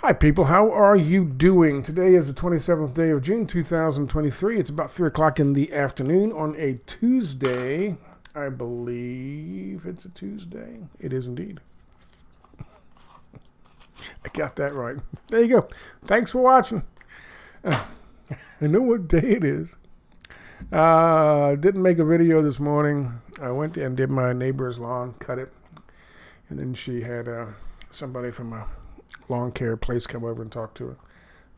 Hi, people. How are you doing? Today is the 27th day of June, 2023. It's about 3 o'clock in the afternoon on a Tuesday. I believe it's a Tuesday. It is indeed. I got that right. There you go. Thanks for watching. I know what day it is. Didn't make a video this morning. I went and did my neighbor's lawn, cut it. And then she had somebody from a lawn care place come over and talk to her.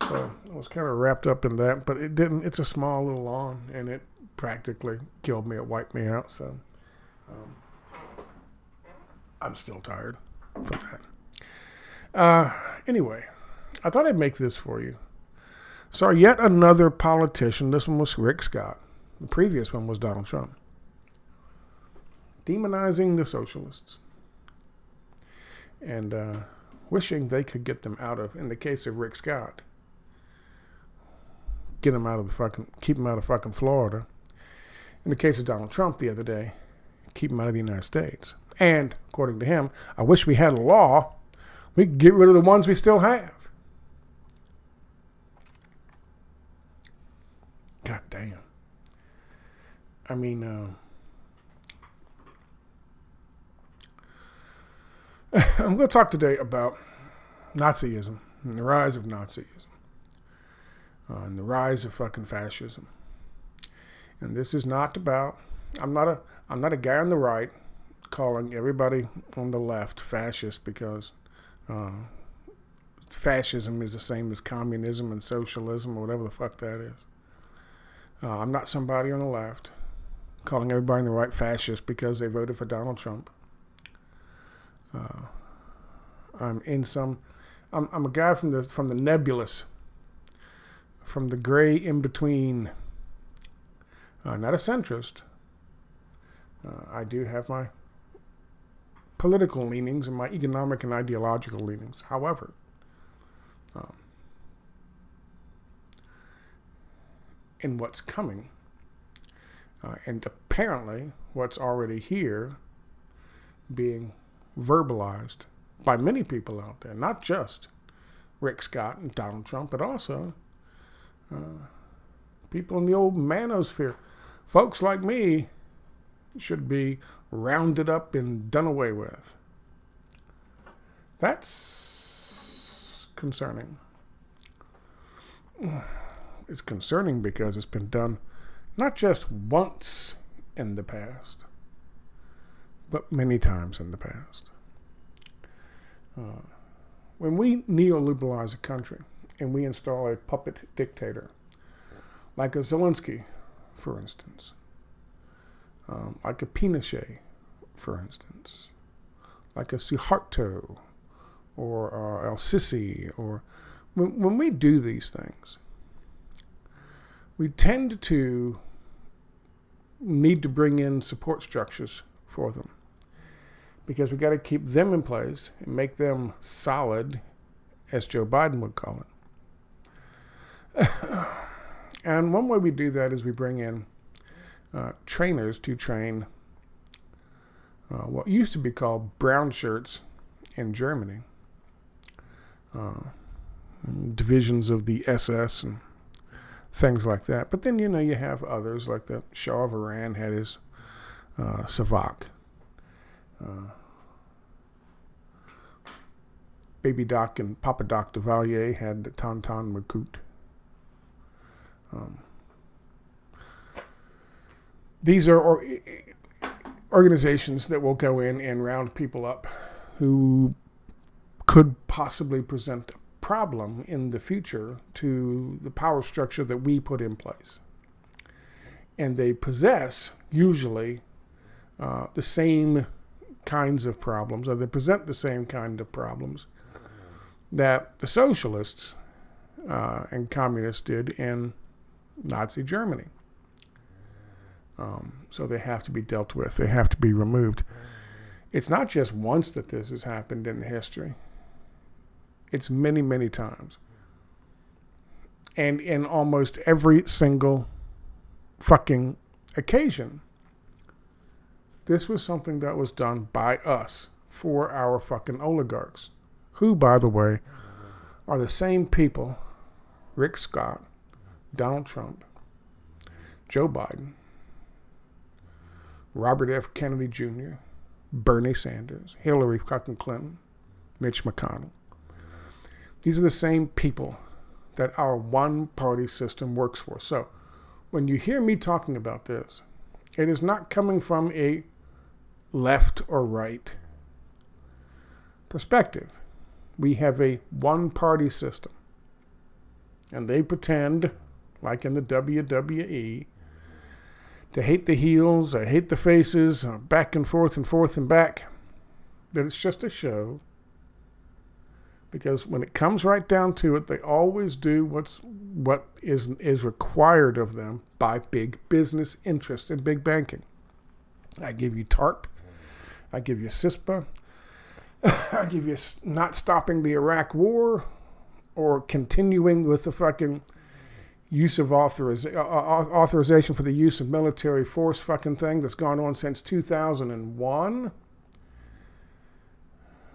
So I was kind of wrapped up in that, but it didn't. It's a small little lawn, and it practically killed me. It wiped me out. So I'm still tired from that. Anyway, I thought I'd make this for you. So yet another politician. This one was Rick Scott. The previous one was Donald Trump. Demonizing the socialists. And wishing they could get them out of, in the case of Rick Scott, keep him out of fucking Florida. In the case of Donald Trump the other day, keep him out of the United States. And according to him, I wish we had a law. We could get rid of the ones we still have. God damn. I mean, I'm going to talk today about Nazism and the rise of Nazism and the rise of fucking fascism. And this is not about, I'm not a guy on the right calling everybody on the left fascist because fascism is the same as communism and socialism or whatever the fuck that is. I'm not somebody on the left calling everybody on the right fascist because they voted for Donald Trump. I'm a guy from the nebulous, from the gray in between. Not a centrist. I do have my political leanings and my economic and ideological leanings. However, in what's coming, and apparently what's already here, being verbalized by many people out there, not just Rick Scott and Donald Trump, but also people in the old manosphere. Folks like me should be rounded up and done away with. That's concerning. It's concerning because it's been done not just once in the past, but many times in the past. When we neoliberalize a country and we install a puppet dictator, like a Zelensky, for instance, like a Pinochet, for instance, like a Suharto or El Sisi, or when we do these things, we tend to need to bring in support structures for them, because we got to keep them in place and make them solid, as Joe Biden would call it. And one way we do that is we bring in trainers to train what used to be called brown shirts in Germany, divisions of the SS and things like that. But then, you have others, like the Shah of Iran had his Savak. Baby Doc and Papa Doc de Valier had the Tonton Macoute. These are organizations that will go in and round people up who could possibly present a problem in the future to the power structure that we put in place. And they possess, usually, the same kinds of problems, or they present the same kind of problems that the socialists and communists did in Nazi Germany. So they have to be dealt with. They have to be removed. It's not just once that this has happened in history. It's many, many times. And in almost every single fucking occasion, this was something that was done by us for our fucking oligarchs, who, by the way, are the same people, Rick Scott, Donald Trump, Joe Biden, Robert F. Kennedy Jr., Bernie Sanders, Hillary fucking Clinton, Mitch McConnell. These are the same people that our one-party system works for. So when you hear me talking about this, it is not coming from a left or right perspective. We have a one-party system. And they pretend, like in the WWE, to hate the heels, or hate the faces, or back and forth and back, that it's just a show. Because when it comes right down to it, they always do what is required of them by big business interests and big banking. I give you TARP, I give you CISPA, I give you not stopping the Iraq War, or continuing with the fucking use of authorization for the use of military force fucking thing that's gone on since 2001.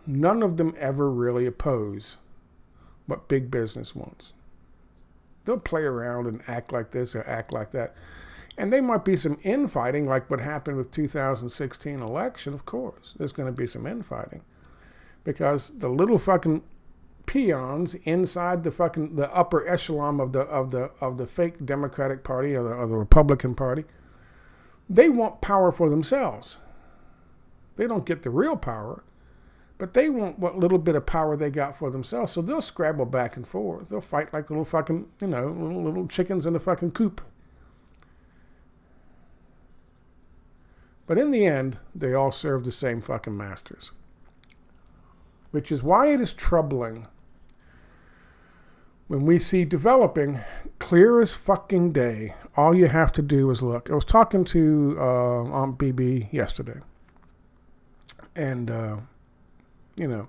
None of them ever really oppose what big business wants. They'll play around and act like this or act like that. And there might be some infighting like what happened with 2016 election, of course. There's going to be some infighting. Because the little fucking peons inside the upper echelon of the fake Democratic Party or the Republican Party, they want power for themselves. They don't get the real power, but they want what little bit of power they got for themselves. So they'll scrabble back and forth. They'll fight like little fucking, little chickens in a fucking coop. But in the end, they all serve the same fucking masters. Which is why it is troubling when we see developing clear as fucking day. All you have to do is look. I was talking to Aunt BB yesterday. And, you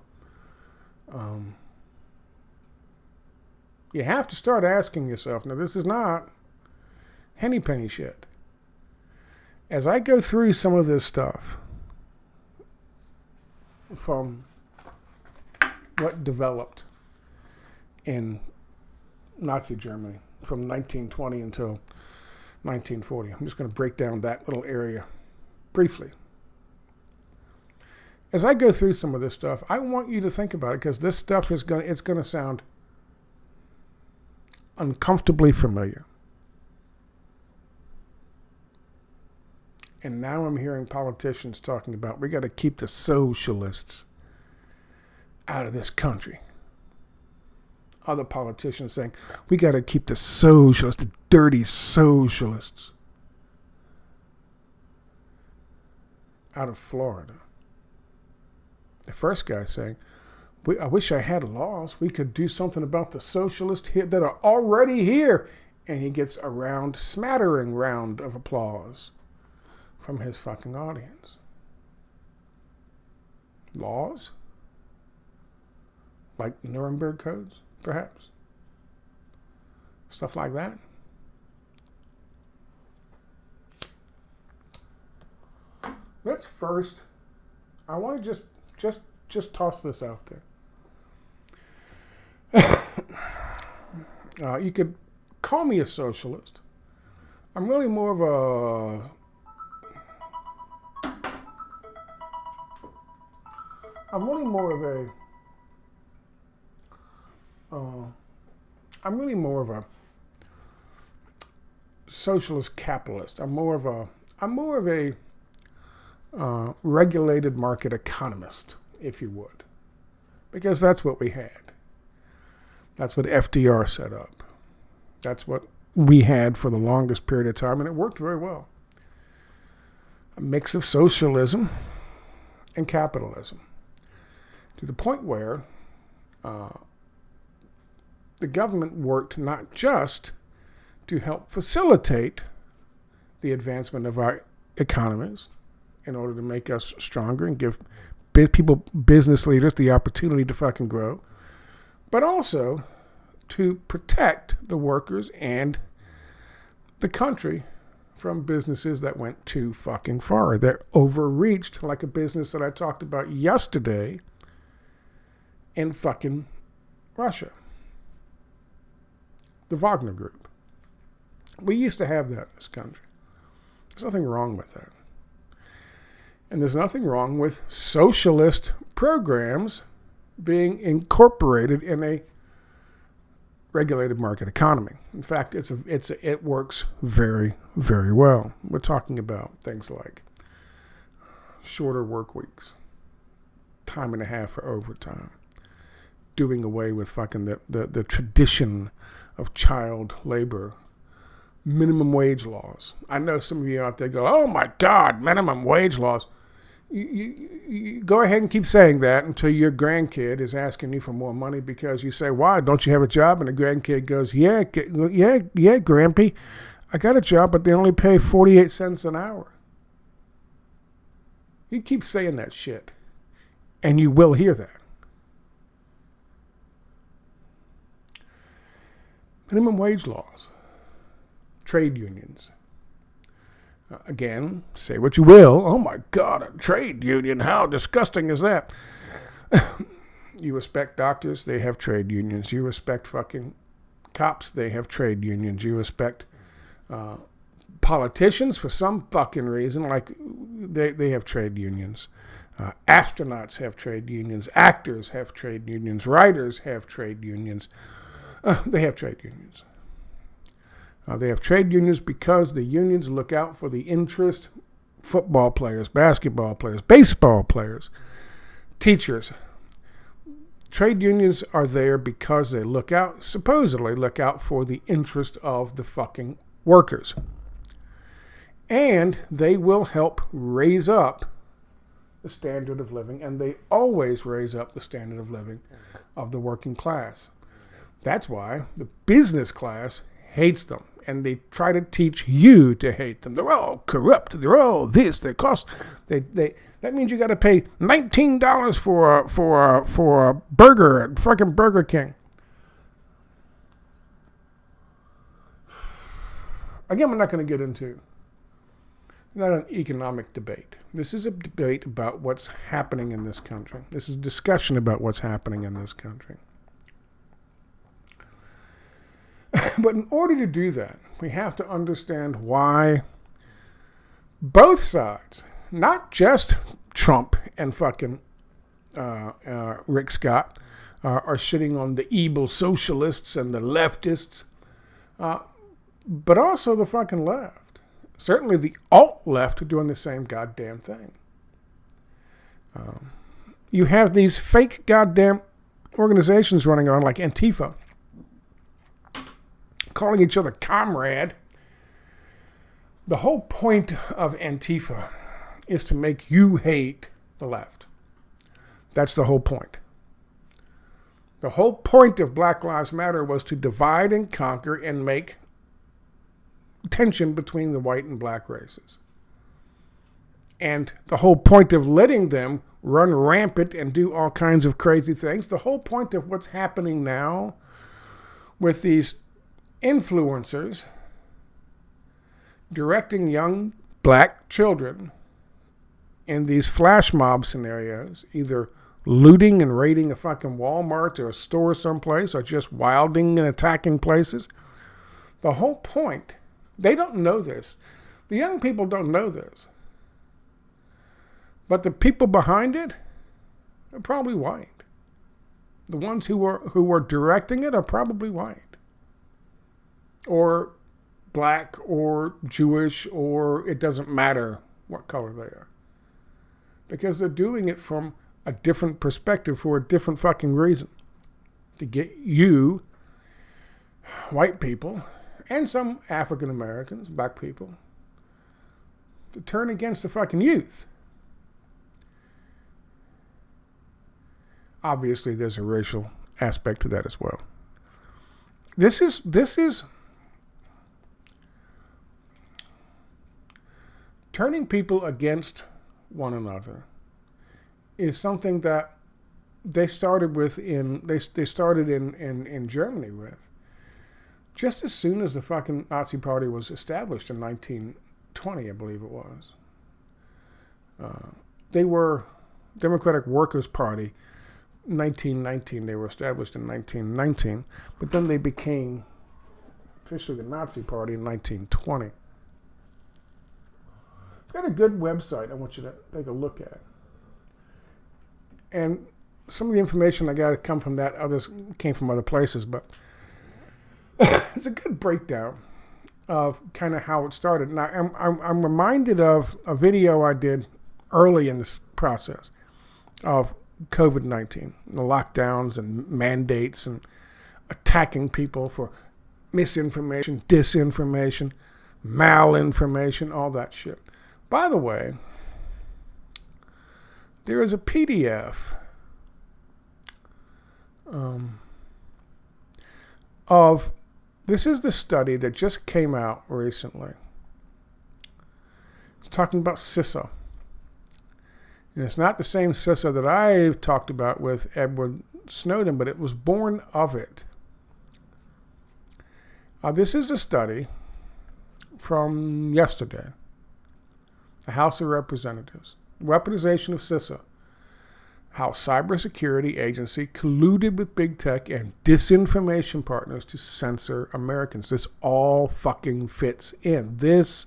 have to start asking yourself, now this is not henny penny shit. As I go through some of this stuff from what developed in Nazi Germany from 1920 until 1940. I'm just going to break down that little area briefly. As I go through some of this stuff, I want you to think about it because this stuff is going to sound uncomfortably familiar. And now I'm hearing politicians talking about we got to keep the socialists out of this country. Other politicians saying, we got to keep the socialists, the dirty socialists, out of Florida. The first guy saying, I wish I had laws. We could do something about the socialists here that are already here. And he gets a smattering round of applause from his fucking audience. Laws? Like Nuremberg codes, perhaps? Stuff like that? Let's first, I want to just toss this out there. You could call me a socialist. I'm really more of a I'm really more of a socialist capitalist. I'm more of a regulated market economist, if you would, because that's what we had. That's what FDR set up. That's what we had for the longest period of time, and it worked very well. A mix of socialism and capitalism, to the point where the government worked not just to help facilitate the advancement of our economies in order to make us stronger and give business leaders the opportunity to fucking grow, but also to protect the workers and the country from businesses that went too fucking far, that overreached, like a business that I talked about yesterday in fucking Russia. the Wagner Group. We used to have that in this country. There's nothing wrong with that. And there's nothing wrong with socialist programs being incorporated in a regulated market economy. In fact, it works very, very well. We're talking about things like shorter work weeks, time and a half for overtime, doing away with fucking the tradition of child labor, minimum wage laws. I know some of you out there go, oh my God, minimum wage laws. You go ahead and keep saying that until your grandkid is asking you for more money because you say, why, don't you have a job? And the grandkid goes, yeah, Grampy, I got a job, but they only pay 48 cents an hour. You keep saying that shit, and you will hear that. Minimum wage laws, trade unions. Again, say what you will. Oh my God, a trade union. How disgusting is that? You respect doctors, they have trade unions. You respect fucking cops, they have trade unions. You respect politicians for some fucking reason, like they have trade unions. Astronauts have trade unions. Actors have trade unions. Writers have trade unions. They have trade unions. They have trade unions because the unions look out for the interest, football players, basketball players, baseball players, teachers. Trade unions are there because they supposedly look out for the interest of the fucking workers. And they will help raise up the standard of living, and they always raise up the standard of living of the working class. That's why the business class hates them. And they try to teach you to hate them. They're all corrupt. They're all this. They cost. That means you got to pay $19 for a burger at fucking Burger King. Again, we're not going to get into not an economic debate. This is a debate about what's happening in this country. This is a discussion about what's happening in this country. But in order to do that, we have to understand why both sides, not just Trump and fucking Rick Scott, are shitting on the evil socialists and the leftists, but also the fucking left. Certainly the alt-left are doing the same goddamn thing. You have these fake goddamn organizations running on like Antifa, calling each other comrade. The whole point of Antifa is to make you hate the left. That's the whole point. The whole point of Black Lives Matter was to divide and conquer and make tension between the white and black races. And the whole point of letting them run rampant and do all kinds of crazy things, the whole point of what's happening now with these influencers directing young black children in these flash mob scenarios, either looting and raiding a fucking Walmart or a store someplace, or just wilding and attacking places. The whole point, they don't know this. The young people don't know this. But the people behind it are probably white. The ones who are directing it are probably white, or black, or Jewish, or it doesn't matter what color they are. Because they're doing it from a different perspective for a different fucking reason. To get you, white people, and some African Americans, black people, to turn against the fucking youth. Obviously, there's a racial aspect to that as well. This is turning people against one another is something that they started with in Germany with. Just as soon as the fucking Nazi Party was established in 1920, I believe it was. They were Democratic Workers' Party. 1919, they were established in 1919, but then they became officially the Nazi Party, in 1920. Got a good website I want you to take a look at. And some of the information I got come from that, others came from other places, but it's a good breakdown of kind of how it started. Now, I'm reminded of a video I did early in this process of COVID-19, the lockdowns and mandates and attacking people for misinformation, disinformation, malinformation, all that shit. By the way, there is a PDF of, this is the study that just came out recently. It's talking about CISA. And it's not the same CISA that I've talked about with Edward Snowden, but it was born of it. This is a study from yesterday. The House of Representatives. Weaponization of CISA. How cybersecurity agency colluded with big tech and disinformation partners to censor Americans. This all fucking fits in. This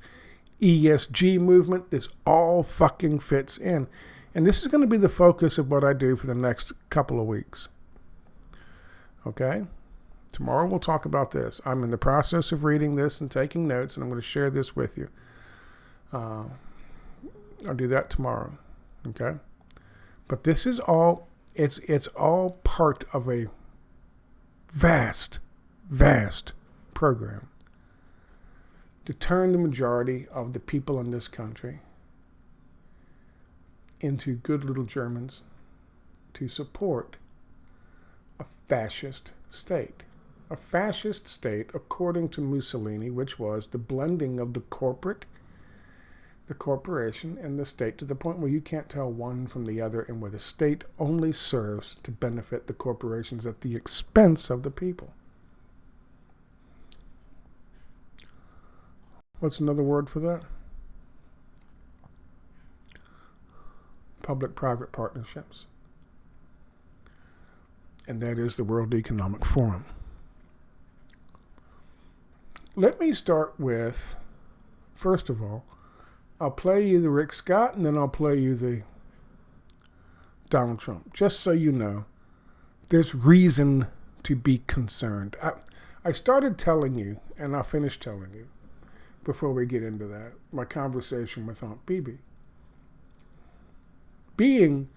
ESG movement, this all fucking fits in. And this is going to be the focus of what I do for the next couple of weeks. Okay? Tomorrow we'll talk about this. I'm in the process of reading this and taking notes, and I'm going to share this with you. I'll do that tomorrow. Okay? But this is all, it's all part of a vast, vast program to turn the majority of the people in this country into good little Germans to support a fascist state. A fascist state, according to Mussolini, which was the blending of the corporation and the state to the point where you can't tell one from the other, and where the state only serves to benefit the corporations at the expense of the people. What's another word for that? Public-private partnerships. And that is the World Economic Forum. Let me start with, first of all, I'll play you the Rick Scott, and then I'll play you the Donald Trump. Just so you know, there's reason to be concerned. I started telling you, and I'll finish telling you, before we get into that, my conversation with Aunt Bibi. Being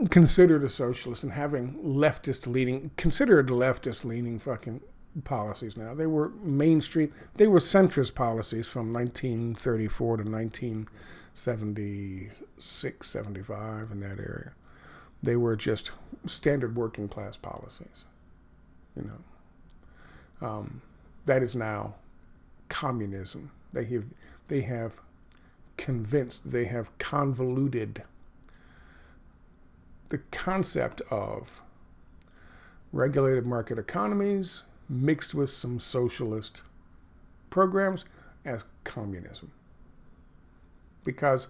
considered a socialist and having considered leftist leaning fucking policies now. They were mainstream, they were centrist policies from 1934 to 1976, 75, in that area. They were just standard working class policies. You know, that is now communism. They have convinced, they have convoluted the concept of regulated market economies mixed with some socialist programs as communism, because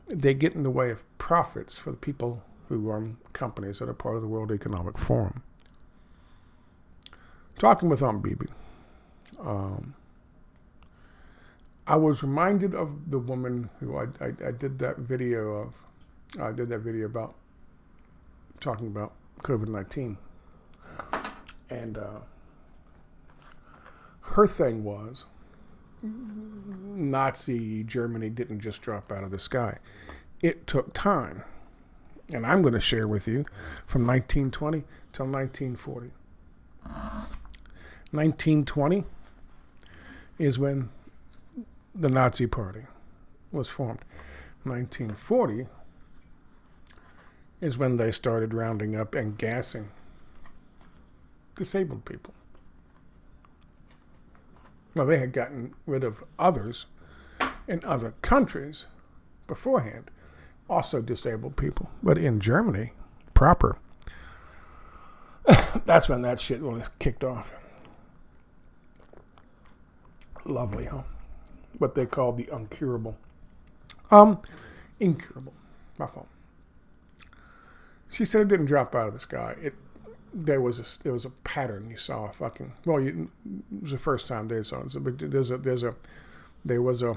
they get in the way of profits for the people who run companies that are part of the World Economic Forum. Talking with Aunt Bibi, I was reminded of the woman who I did that video of. I did that video about talking about COVID-19. And her thing was, Nazi Germany didn't just drop out of the sky. It took time. And I'm going to share with you from 1920 till 1940. 1920 is when the Nazi Party was formed. 1940 is when they started rounding up and gassing disabled people. Well, they had gotten rid of others in other countries beforehand, also disabled people. But in Germany proper, that's when that shit was kicked off. Lovely, huh? What they call the incurable. Incurable. My fault. She said it didn't drop out of the sky. there was a pattern. You saw a fucking it was the first time they saw it. But there was a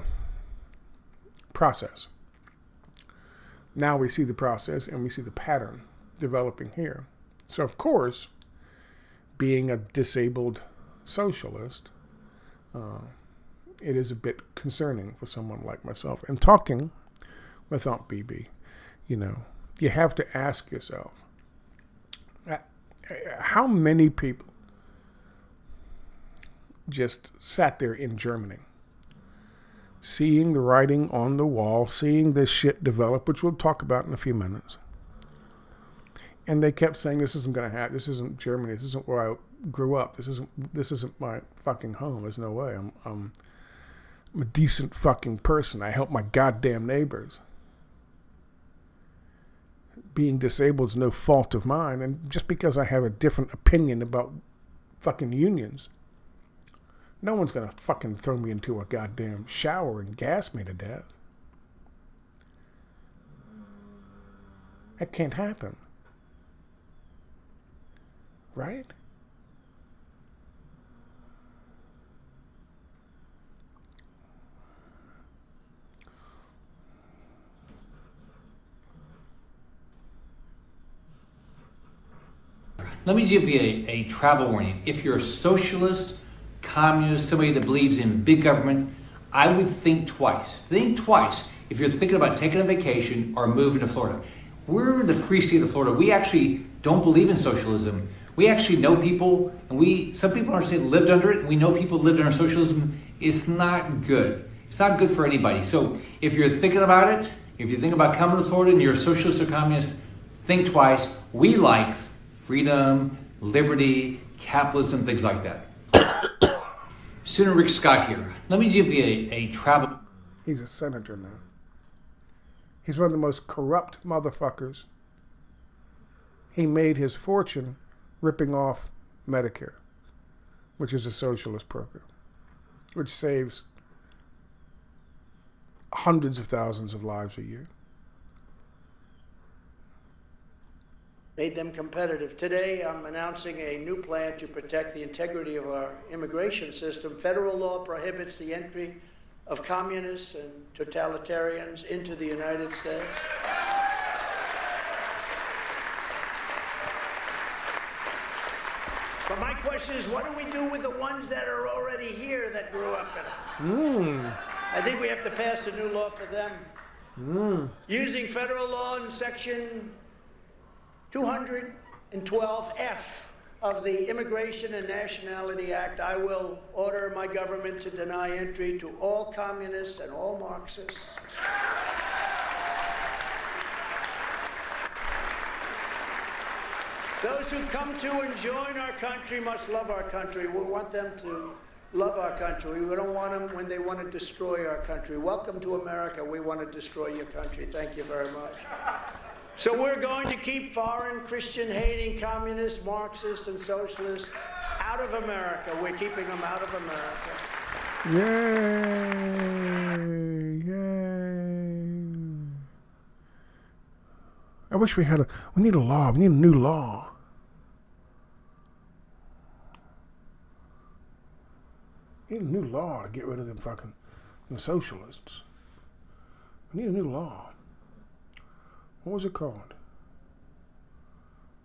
process. Now we see the process and we see the pattern developing here. So of course, being a disabled socialist, it is a bit concerning for someone like myself. And talking with Aunt BB, you have to ask yourself, how many people just sat there in Germany, seeing the writing on the wall, seeing this shit develop, which we'll talk about in a few minutes. And they kept saying, this isn't going to happen. This isn't Germany. This isn't where I grew up. This isn't my fucking home. There's no way. I'm a decent fucking person. I help my goddamn neighbors. Being disabled is no fault of mine. And just because I have a different opinion about fucking unions, no one's going to fucking throw me into a goddamn shower and gas me to death. That can't happen. Right? Let me give you a travel warning. If you're a socialist, communist, somebody that believes in big government, I would think twice. Think twice if you're thinking about taking a vacation or moving to Florida. We're the free state of Florida. We actually don't believe in socialism. We actually know people, and some people in our state lived under it, and we know people lived under socialism. It's not good. It's not good for anybody. So if you're thinking about it, if you think about coming to Florida and you're a socialist or communist, think twice. We like freedom, liberty, capitalism, things like that. Senator Rick Scott here. Let me give you a travel... He's a senator now. He's one of the most corrupt motherfuckers. He made his fortune ripping off Medicare, which is a socialist program, which saves hundreds of thousands of lives a year. Made them competitive. Today, I'm announcing a new plan to protect the integrity of our immigration system. Federal law prohibits the entry of communists and totalitarians into the United States. But my question is, what do we do with the ones that are already here that grew up in it? I think we have to pass a new law for them. Using federal law in section 212F of the Immigration and Nationality Act, I will order my government to deny entry to all communists and all Marxists. Those who come to and join our country must love our country. We want them to love our country. We don't want them when they want to destroy our country. Welcome to America. We want to destroy your country. Thank you very much. So we're going to keep foreign Christian-hating communists, Marxists, and socialists out of America. We're keeping them out of America. Yay! Yay! I wish we need a law. We need a new law. We need a new law to get rid of them socialists. We need a new law. What was it called?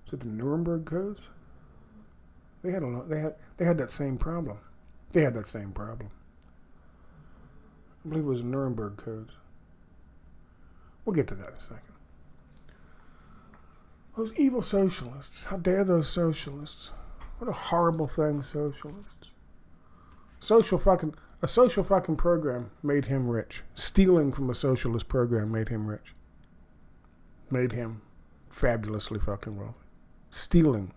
Is it the Nuremberg Codes? They had that same problem. They had that same problem. I believe it was the Nuremberg Codes. We'll get to that in a second. Those evil socialists. How dare those socialists? What a horrible thing, socialists. A social fucking program made him rich. Stealing from a socialist program made him rich. Made him fabulously fucking wealthy. Stealing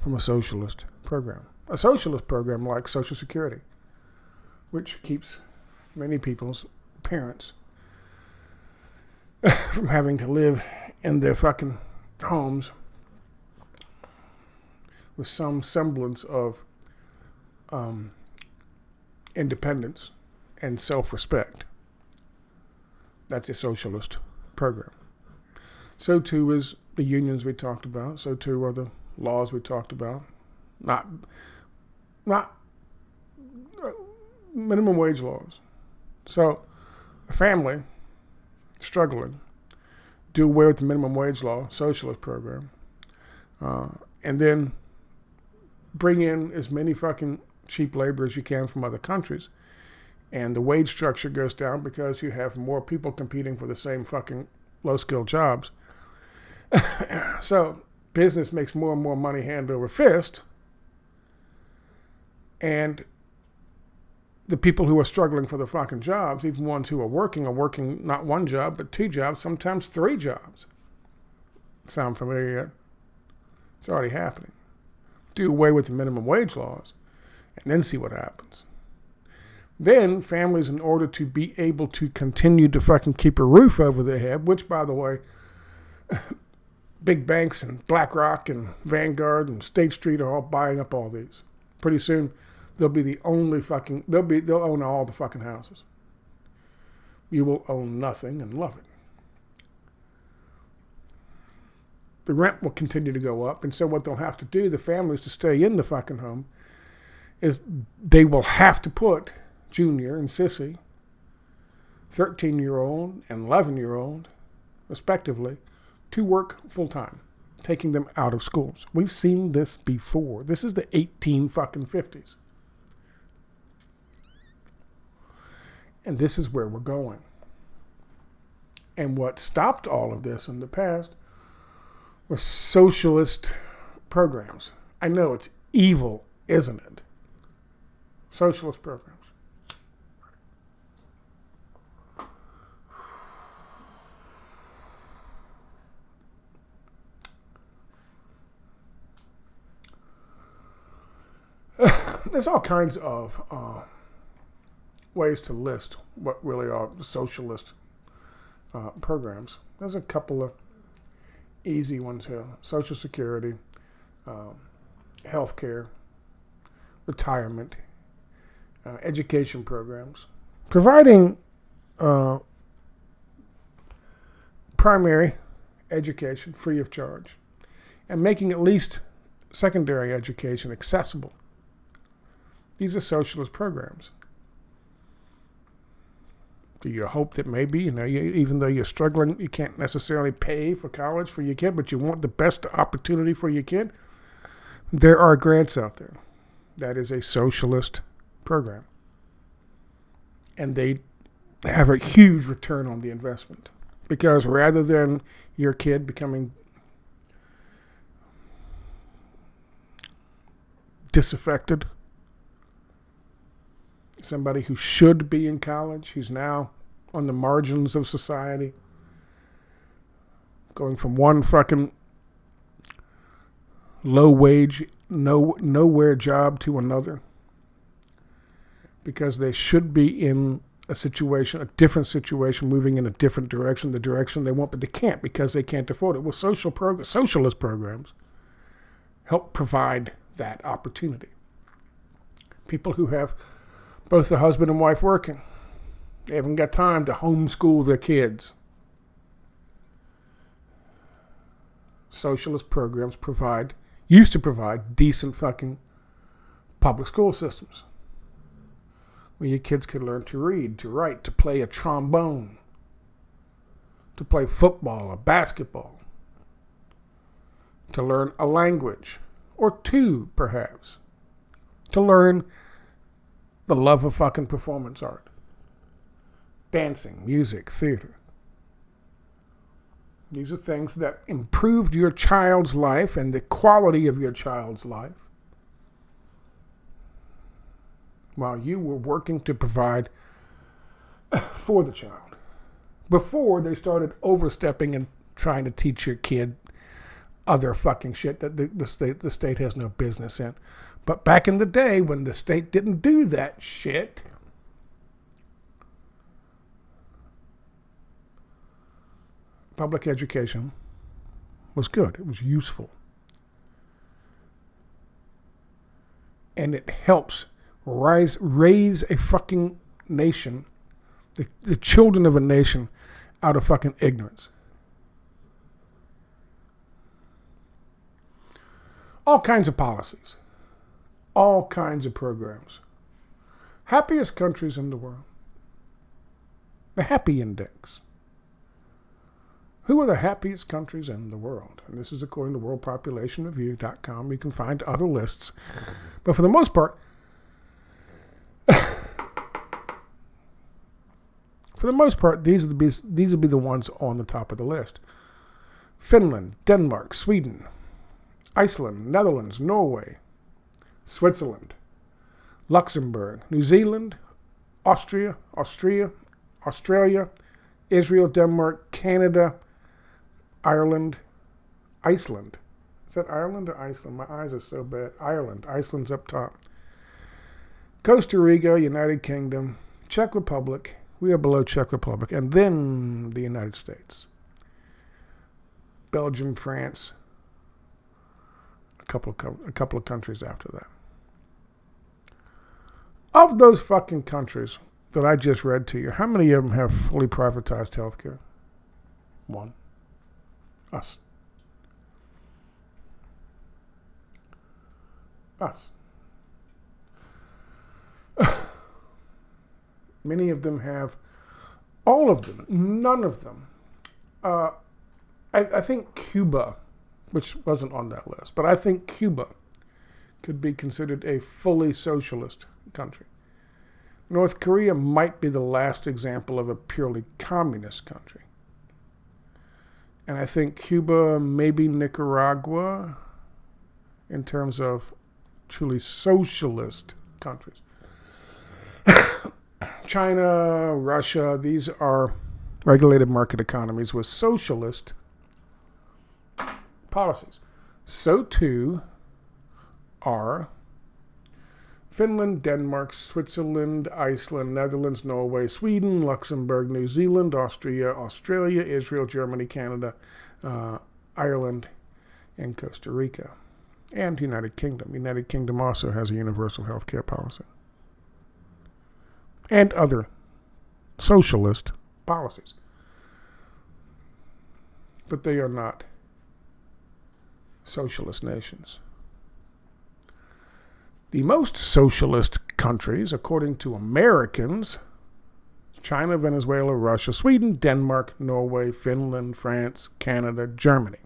from a socialist program. A socialist program like Social Security, which keeps many people's parents from having to live in their fucking homes with some semblance of independence and self-respect. That's a socialist program. So too is the unions we talked about. So too are the laws we talked about. Not minimum wage laws. So a family struggling, do away with the minimum wage law, socialist program, and then bring in as many fucking cheap labor as you can from other countries. And the wage structure goes down because you have more people competing for the same fucking low-skilled jobs. So business makes more and more money hand over fist. And the people who are struggling for the fucking jobs, even ones who are working not one job, but 2 jobs, sometimes 3 jobs. Sound familiar yet? It's already happening. Do away with the minimum wage laws and then see what happens. Then families, in order to be able to continue to fucking keep a roof over their head, which, by the way, big banks and BlackRock and Vanguard and State Street are all buying up all these. Pretty soon, they'll be the only fucking, they'll own all the fucking houses. You will own nothing and love it. The rent will continue to go up, and so what they'll have to do, the families, to stay in the fucking home, is they will have to put Junior and Sissy, 13-year-old and 11-year-old, respectively, to work full-time, taking them out of schools. We've seen this before. This is the 1850s. And this is where we're going. And what stopped all of this in the past were socialist programs. I know it's evil, isn't it? Socialist programs. There's all kinds of ways to list what really are socialist programs. There's a couple of easy ones here. Social Security, health care, retirement, education programs. Providing primary education free of charge and making at least secondary education accessible. These are socialist programs. Do you hope that maybe, even though you're struggling, you can't necessarily pay for college for your kid, but you want the best opportunity for your kid? There are grants out there. That is a socialist program. And they have a huge return on the investment. Because rather than your kid becoming disaffected, somebody who should be in college, who's now on the margins of society, going from one fucking low wage, nowhere job to another, because they should be in a different situation, moving in a different direction, the direction they want, but they can't because they can't afford it. Well, socialist programs help provide that opportunity. People who have both the husband and wife working. They haven't got time to homeschool their kids. Socialist programs used to provide decent fucking public school systems where your kids could learn to read, to write, to play a trombone, to play football or basketball, to learn a language or 2, perhaps, to learn the love of fucking performance art. Dancing, music, theater. These are things that improved your child's life and the quality of your child's life while you were working to provide for the child. Before they started overstepping and trying to teach your kid other fucking shit that the state has no business in. But back in the day when the state didn't do that shit, public education was good. It was useful. And it helps raise a fucking nation, the children of a nation, out of fucking ignorance. All kinds of policies. All kinds of programs. Happiest countries in the world. The Happy Index. Who are the happiest countries in the world? And this is according to worldpopulationreview.com. You can find other lists. But for the most part, these would be the ones on the top of the list. Finland, Denmark, Sweden, Iceland, Netherlands, Norway, Switzerland, Luxembourg, New Zealand, Australia, Israel, Denmark, Canada, Ireland, Iceland. Is that Ireland or Iceland? My eyes are so bad. Ireland. Iceland's up top. Costa Rica, United Kingdom, Czech Republic. We are below Czech Republic. And then the United States. Belgium, France. A couple of countries after that. Of those fucking countries that I just read to you, how many of them have fully privatized healthcare? One. Us. Us. Many of them have, all of them, none of them. I think Cuba, which wasn't on that list, but I think Cuba could be considered a fully socialist country. North Korea might be the last example of a purely communist country. And I think Cuba, maybe Nicaragua, in terms of truly socialist countries. China, Russia, these are regulated market economies with socialist policies. So too are Finland, Denmark, Switzerland, Iceland, Netherlands, Norway, Sweden, Luxembourg, New Zealand, Austria, Australia, Israel, Germany, Canada, Ireland, and Costa Rica. And United Kingdom. United Kingdom also has a universal health care policy. And other socialist policies. But they are not socialist nations. The most socialist countries, according to Americans, China, Venezuela, Russia, Sweden, Denmark, Norway, Finland, France, Canada, Germany.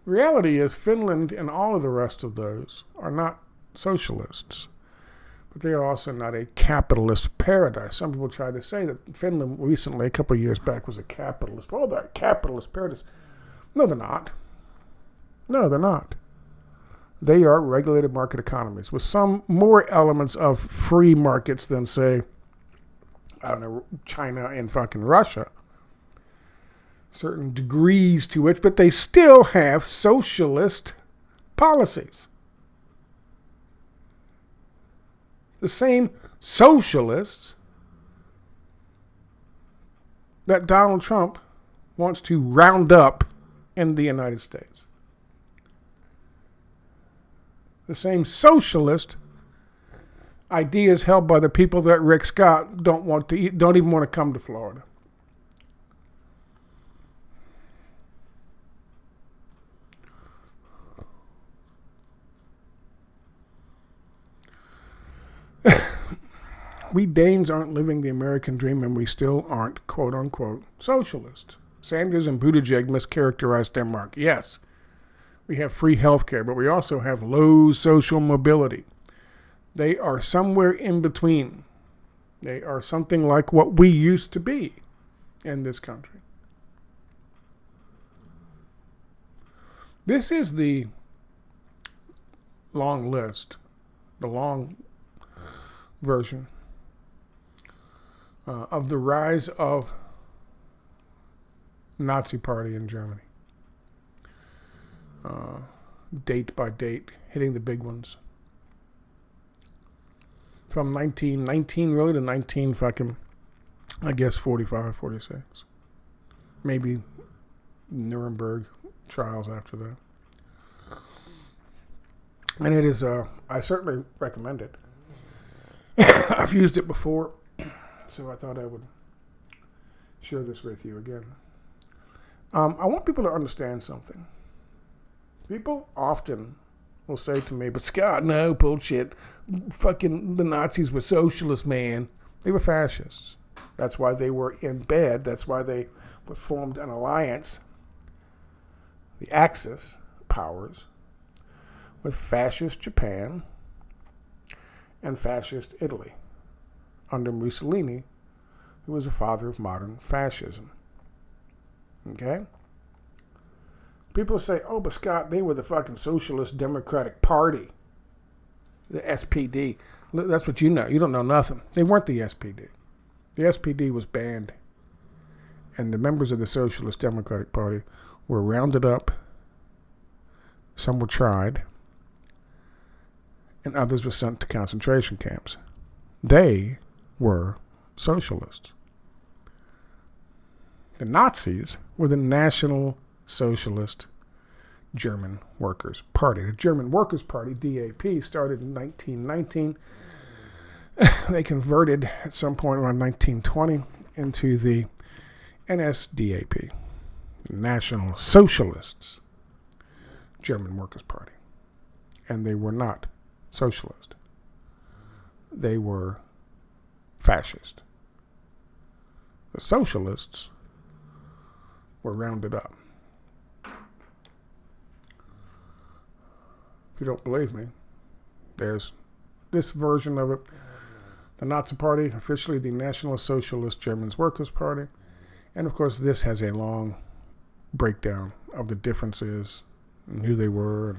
Reality is Finland and all of the rest of those are not socialists, but they are also not a capitalist paradise. Some people try to say that Finland recently, a couple of years back, was a capitalist. Oh, they're a capitalist paradise. No, they're not. No, they're not. They are regulated market economies with some more elements of free markets than, say, I don't know, China and fucking Russia. Certain degrees to which, but they still have socialist policies. The same socialists that Donald Trump wants to round up in the United States. The same socialist ideas held by the people that Rick Scott don't even want to come to Florida. We Danes aren't living the American dream, and we still aren't, quote unquote, socialist. Sanders and Buttigieg mischaracterized Denmark. Yes, we have free health care, but we also have low social mobility. They are somewhere in between. They are something like what we used to be in this country. This is the long list, the long version of the rise of Nazi Party in Germany. Date by date, hitting the big ones. From 1919 really to 19 fucking, I guess 45, 46. Maybe Nuremberg trials after that. And it is, I certainly recommend it. I've used it before, so I thought I would share this with you again. I want people to understand something. People often will say to me, but Scott, no, bullshit. Fucking the Nazis were socialists, man. They were fascists. That's why they were in bed. That's why they formed an alliance, the Axis powers, with fascist Japan and fascist Italy under Mussolini, who was the father of modern fascism. Okay? People say, oh, but Scott, they were the fucking Socialist Democratic Party. The SPD. That's what you know. You don't know nothing. They weren't the SPD. The SPD was banned. And the members of the Socialist Democratic Party were rounded up. Some were tried. And others were sent to concentration camps. They were socialists. The Nazis were the National Socialist German Workers' Party. The German Workers' Party, DAP, started in 1919. They converted at some point around 1920 into the NSDAP, National Socialists German Workers' Party. And they were not socialist. They were fascist. The socialists were rounded up. If you don't believe me, there's this version of it. The Nazi Party, officially the National Socialist German Workers' Party. And of course, this has a long breakdown of the differences and who they were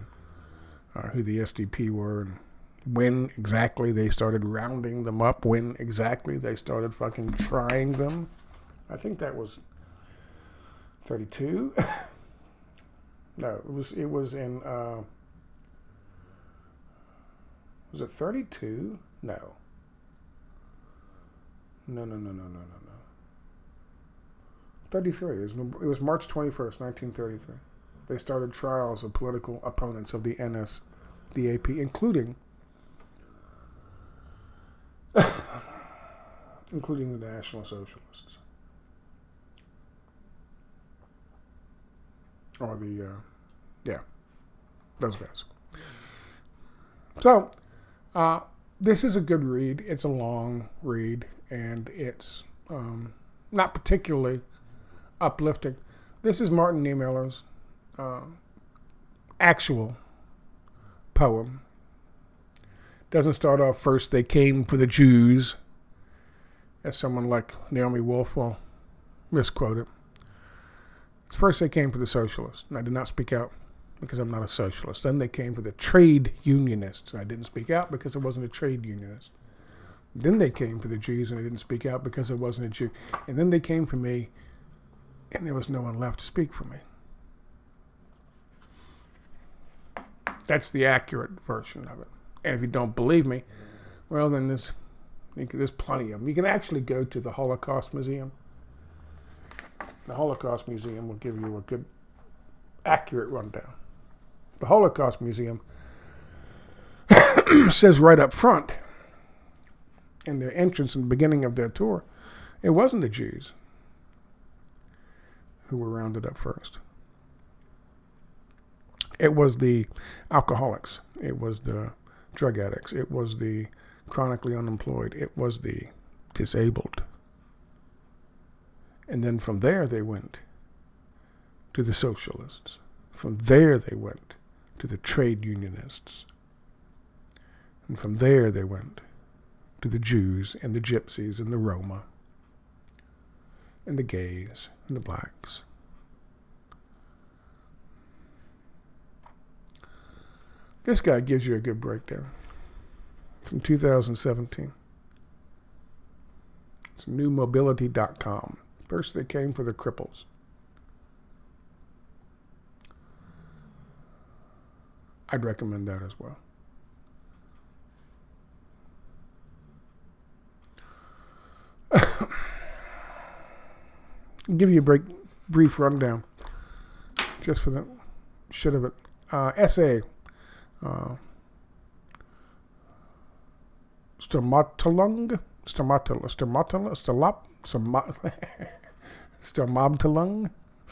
and who the SDP were and when exactly they started rounding them up, when exactly they started fucking trying them. I think that was 32. No, it was in was it 32? No. No. 33. It was March 21st, 1933. They started trials of political opponents of the NSDAP, including the National Socialists. Or those guys. So, this is a good read. It's a long read, and it's not particularly uplifting. This is Martin Niemöller's actual poem. Doesn't start off first, they came for the Jews, as someone like Naomi Wolf will misquote it. It's first they came for the socialists, and I did not speak out because I'm not a socialist. Then they came for the trade unionists, and I didn't speak out because I wasn't a trade unionist. Then they came for the Jews, and I didn't speak out because I wasn't a Jew. And then they came for me, and there was no one left to speak for me. That's the accurate version of it. And if you don't believe me, well, then there's plenty of them. You can actually go to the Holocaust Museum. The Holocaust Museum will give you a good, accurate rundown. The Holocaust Museum says right up front, in their entrance in the beginning of their tour, it wasn't the Jews who were rounded up first. It was the alcoholics. It was the drug addicts. It was the chronically unemployed. It was the disabled. And then from there they went to the socialists. From there they went to the trade unionists. And from there they went to the Jews and the gypsies and the Roma and the gays and the blacks. This guy gives you a good breakdown from 2017. It's newmobility.com. First they came for the cripples. I'd recommend that as well. I'll give you a brief rundown just for the shit of it. Essay. Stomobtalung,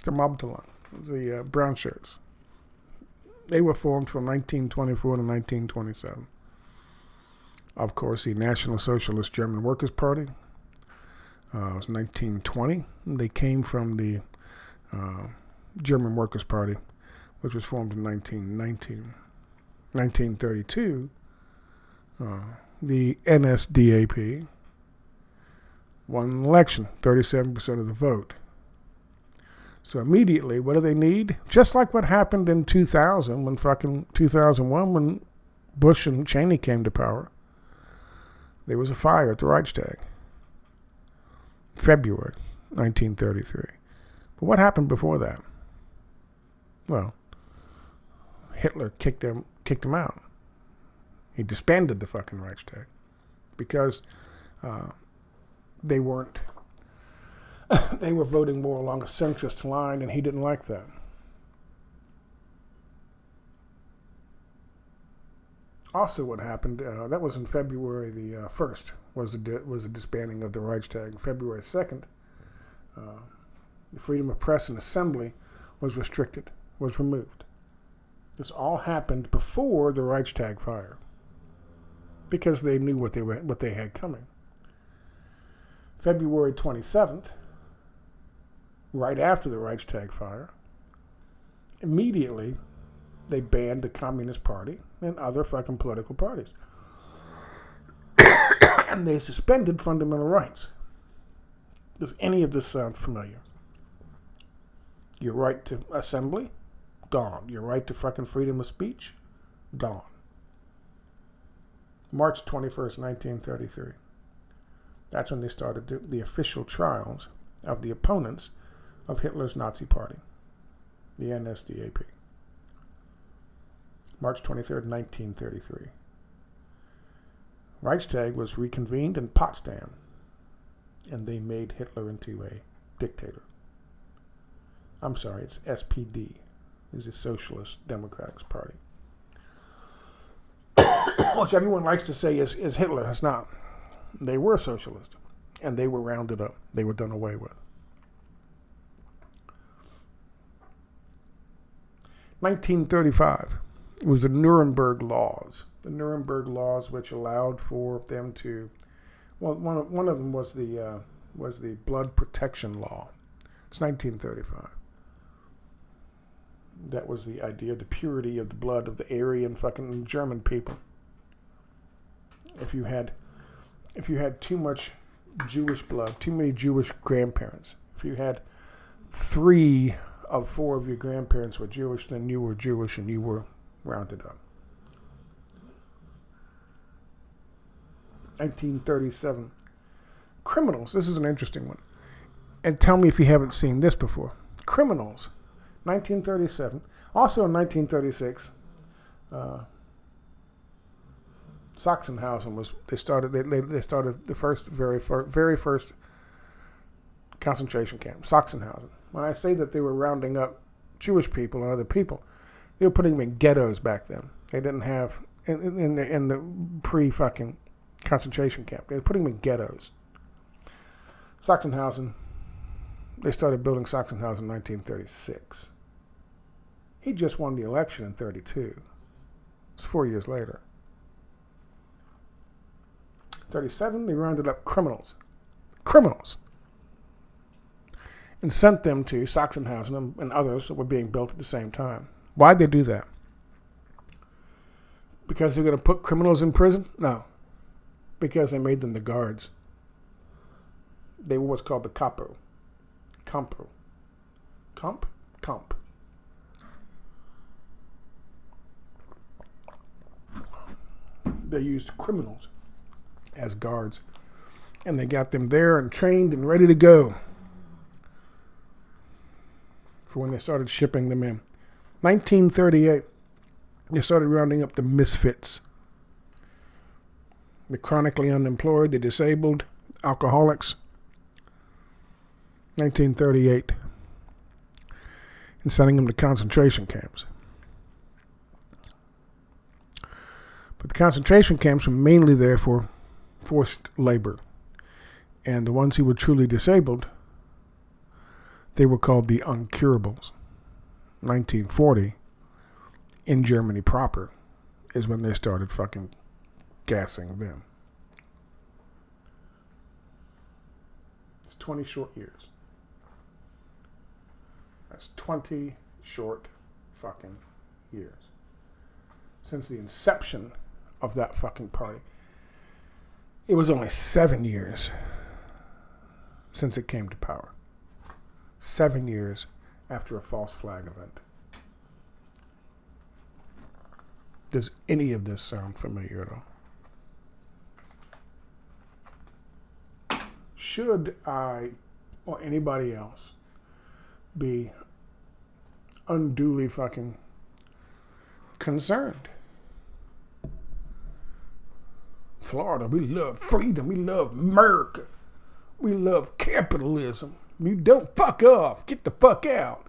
Sturmabteilung, the brown shirts. They were formed from 1924 to 1927. Of course, the National Socialist German Workers' Party was 1920. They came from the German Workers' Party, which was formed in 1919. 1932, the NSDAP won an election, 37% of the vote. So immediately, what do they need? Just like what happened in 2001, when Bush and Cheney came to power. There was a fire at the Reichstag. February 1933. But what happened before that? Well, Hitler kicked him out. He disbanded the fucking Reichstag because they were voting more along a centrist line, and he didn't like that. Also, what happened, that was in February the 1st, was the disbanding of the Reichstag. February 2nd, the freedom of press and assembly was restricted, was removed. This all happened before the Reichstag fire, because they knew what they had coming. February 27th, right after the Reichstag fire, immediately they banned the Communist Party and other fucking political parties. And they suspended fundamental rights. Does any of this sound familiar? Your right to assembly? Gone. Your right to fucking freedom of speech? Gone. March 21st, 1933. That's when they started the official trials of the opponents of Hitler's Nazi Party, the NSDAP. March 23rd, 1933. Reichstag was reconvened in Potsdam, and they made Hitler into a dictator. I'm sorry, it's SPD. It's the Socialist Democratic Party. Which everyone likes to say is Hitler. It's not. They were socialist, and they were rounded up. They were done away with. 1935. It was the Nuremberg Laws. The Nuremberg Laws, which allowed for them to, well, one of them was the Blood Protection Law. It's 1935. That was the idea, the purity of the blood of the Aryan fucking German people. If you had too much Jewish blood, too many Jewish grandparents, if you had 3 of 4 of your grandparents were Jewish, then you were Jewish and you were rounded up. 1937. Criminals. This is an interesting one. And tell me if you haven't seen this before. Criminals. 1937. Also in 1936, Sachsenhausen was. They started the very first concentration camp. Sachsenhausen. When I say that they were rounding up Jewish people and other people, they were putting them in ghettos back then. They didn't have in the pre-fucking concentration camp. They were putting them in ghettos. Sachsenhausen. They started building Sachsenhausen in 1936. He just won the election in 1932. It's 4 years later. 1937, they rounded up criminals, and sent them to Sachsenhausen and others that were being built at the same time. Why'd they do that? Because they're going to put criminals in prison? No. Because they made them the guards. They were what's called the Kapo. Comp. They used criminals as guards, and they got them there and trained and ready to go for when they started shipping them in. 1938, they started rounding up the misfits, the chronically unemployed, the disabled, alcoholics. 1938, and sending them to concentration camps. But the concentration camps were mainly there for forced labor. And the ones who were truly disabled, They were called the incurables. 1940, in Germany proper, is when they started fucking gassing them. It's 20 short years. That's 20 short fucking years. Since the inception of that fucking party. It was only 7 years since it came to power. 7 years after a false flag event. Does any of this sound familiar at all? Should I, or anybody else, be unduly fucking concerned? Florida, we love freedom, we love America, we love capitalism. You don't fuck off, get the fuck out.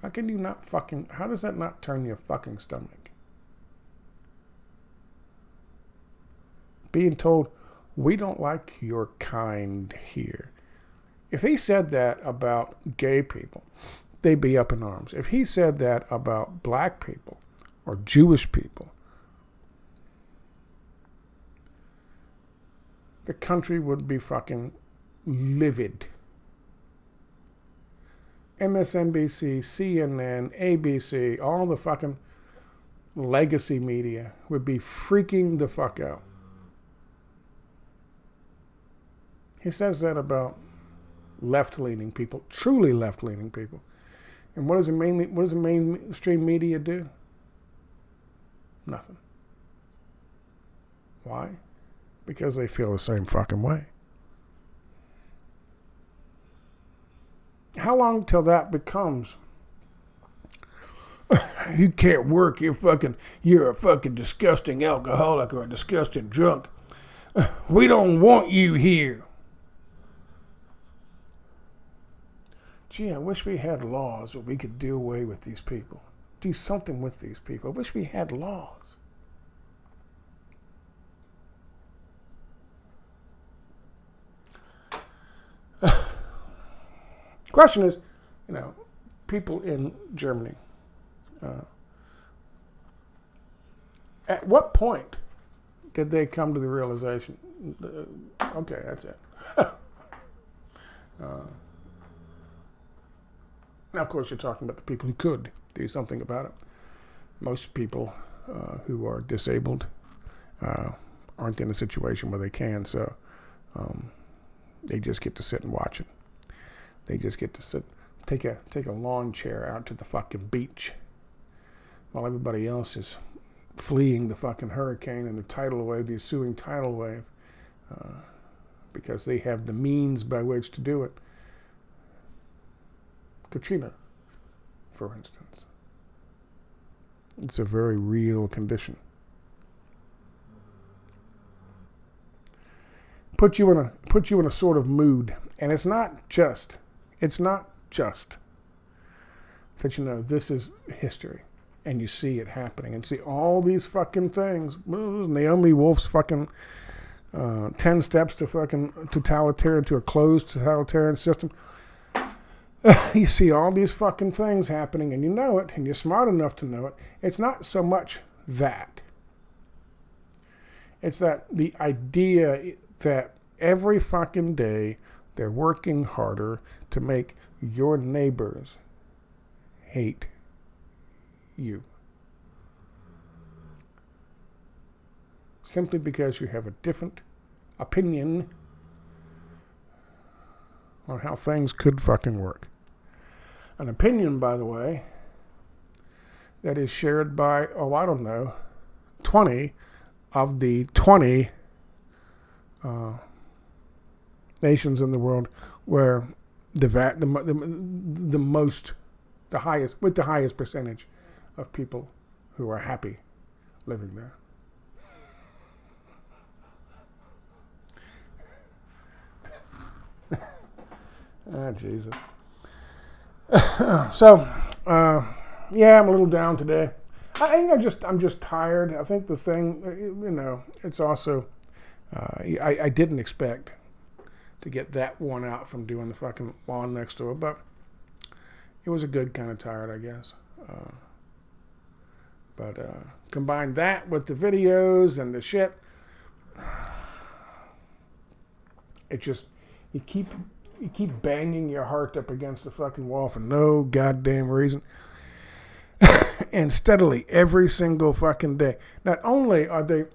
How can you not fucking, how does that not turn your fucking stomach? Being told, we don't like your kind here. If he said that about gay people, they'd be up in arms. If he said that about black people or Jewish people, the country would be fucking livid. MSNBC, CNN, ABC, all the fucking legacy media would be freaking the fuck out. He says that about left-leaning people, truly left-leaning people. And what does the mainstream media do? Nothing. Why? Because they feel the same fucking way. How long till that becomes, you can't work, you're a fucking disgusting alcoholic or a disgusting drunk. We don't want you here. Gee, I wish we had laws where we could do away with these people. Do something with these people. I wish we had laws. Question is, people in Germany, at what point did they come to the realization, okay, that's it. Now, of course, you're talking about the people who could do something about it. Most people who are disabled aren't in a situation where they can, so they just get to sit and watch it. They just get to sit, take a lawn chair out to the fucking beach while everybody else is fleeing the fucking hurricane and the tidal wave, the ensuing tidal wave, because they have the means by which to do it. Katrina, for instance. It's a very real condition. Put you in a sort of mood, and it's not just that this is history, and you see it happening, and see all these fucking things. Naomi Wolf's fucking 10 steps to fucking to a closed totalitarian system. You see all these fucking things happening, and you know it, and you're smart enough to know it. It's not so much that. It's that the idea that every fucking day they're working harder to make your neighbors hate you. Simply because you have a different opinion on how things could fucking work. An opinion, by the way, that is shared by, 20 of the 20 nations in the world where the highest percentage of people who are happy living there. Ah, Jesus. So, yeah, I'm a little down today. I think I'm just tired. I think the thing, it's also, I didn't expect to get that worn out from doing the fucking lawn next door, but it was a good kind of tired, I guess. But combine that with the videos and the shit, it just, you keep banging your heart up against the fucking wall for no goddamn reason. And steadily every single fucking day. Not only are they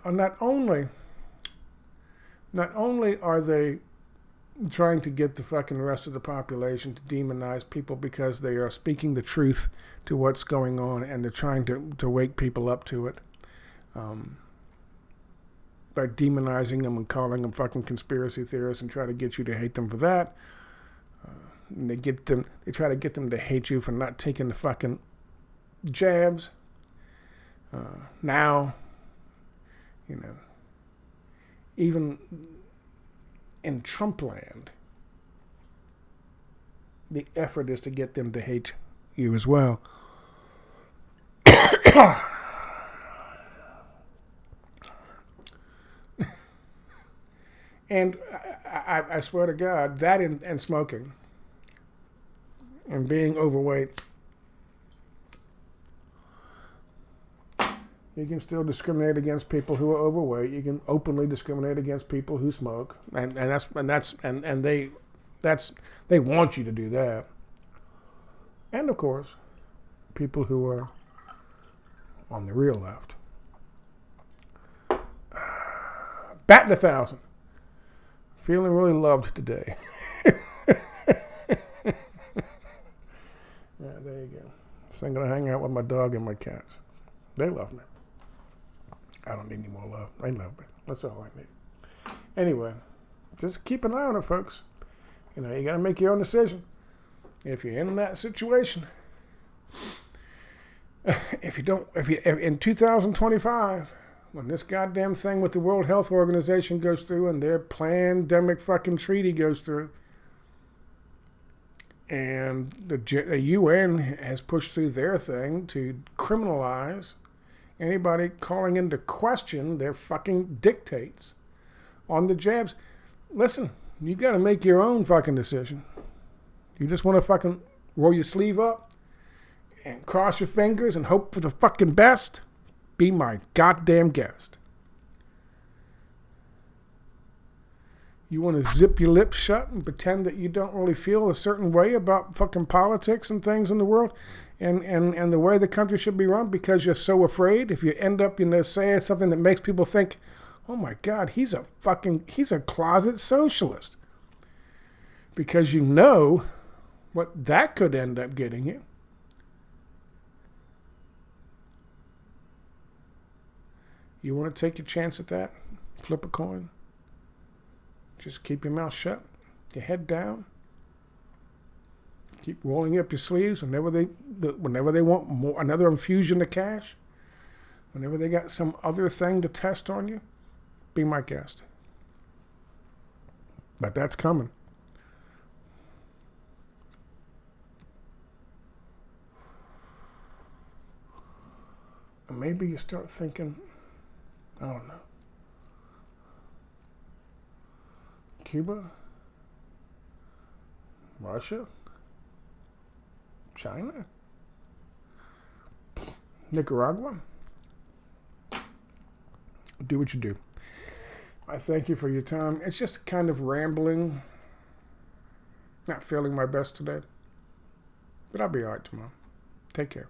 trying to get the fucking rest of the population to demonize people because they are speaking the truth to what's going on, and they're trying to wake people up to it by demonizing them and calling them fucking conspiracy theorists and try to get you to hate them for that. And they try to get them to hate you for not taking the fucking jabs. Now, even in Trump land, the effort is to get them to hate you as well. And I swear to God, that and smoking and being overweight, you can still discriminate against people who are overweight. You can openly discriminate against people who smoke, and they want you to do that. And of course, people who are on the real left. Batting 1,000. Feeling really loved today. Yeah, there you go. So I'm gonna hang out with my dog and my cats. They love me. I don't need any more love. They love me. That's all I need. Anyway, just keep an eye on it, folks. You got to make your own decision. If you're in that situation, if in 2025, when this goddamn thing with the World Health Organization goes through and their pandemic fucking treaty goes through, and the UN has pushed through their thing to criminalize anybody calling into question their fucking dictates on the jabs. Listen, you got to make your own fucking decision. You just want to fucking roll your sleeve up and cross your fingers and hope for the fucking best? Be my goddamn guest. You want to zip your lips shut and pretend that you don't really feel a certain way about fucking politics and things in the world and the way the country should be run because you're so afraid if you end up, saying something that makes people think, oh my God, he's a closet socialist. Because you know what that could end up getting you. You want to take your chance at that? Flip a coin? Just keep your mouth shut, your head down. Keep rolling up your sleeves whenever they want more, another infusion of cash. Whenever they got some other thing to test on you, be my guest. But that's coming. And maybe you start thinking, I don't know, Cuba, Russia, China, Nicaragua. Do what you do. I thank you for your time. It's just kind of rambling. Not feeling my best today. But I'll be all right tomorrow. Take care.